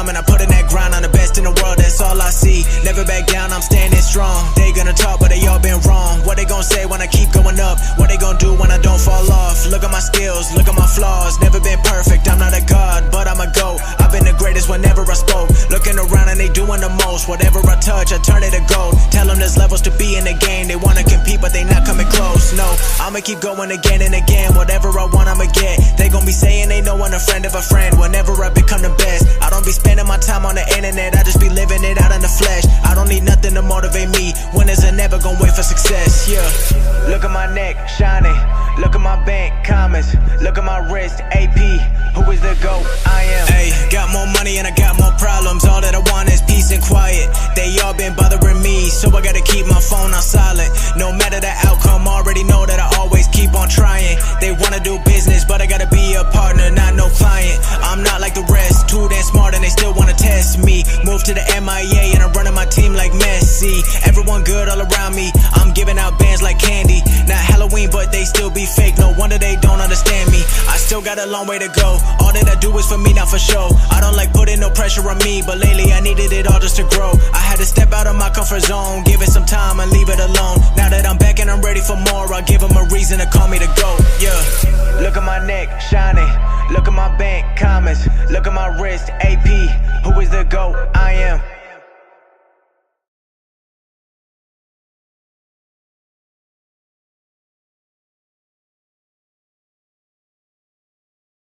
time and I put in that grind. I'm the best in the world, that's all I see. Never back down, I'm standing strong. They gonna talk, but they all been wrong. What they gonna say when I keep going up? What they gonna do when I don't fall off? Look at my skills, look at my flaws. Never been perfect, I'm not a god, but I'm a GOAT. I've been the greatest whenever I spoke. Looking around and they doing the most. Whatever I touch, I turn it to gold. Tell them there's levels to be in the game. They wanna compete, but they not coming close. No, I'ma keep going again and again. Whatever I want, I'ma get. They gon' be saying they know I'm a friend of a friend. Whenever I become the best, I don't be spending my time on the internet. I just be living it out in the flesh. I don't need nothing to motivate me. Winners are never gon' wait for success. Yeah. Look at my neck, shining. Look at my bank, comments. Look at my wrist, AP. Who is the GOAT? I am. Hey, got more money and I got more problems. All that I want is peace and quiet. They all been bothering me, so I gotta keep my phone on silent. No matter the outcome, already know that I always keep on trying. They wanna do business, but I gotta be a partner, not no client. I'm not like the rest, too damn smart and they still wanna test me. Move to the MIA and I'm running my team like Messi. Everyone good all around me, I'm giving out bands like candy. Not Halloween, but they still be fake, no wonder they don't understand me. I still got a long way to go, all that I do is for me, not for show. I don't like putting no pressure on me, but lately I needed it all just to grow. I had to step out of my comfort zone, give it some time and leave it alone. Now that I'm back and I'm ready for more, I'll give them a reason to call me the GOAT. Yeah. Look at my neck, shining. Look at my bank, comments. Look at my wrist, AP. Who is the GOAT? I am.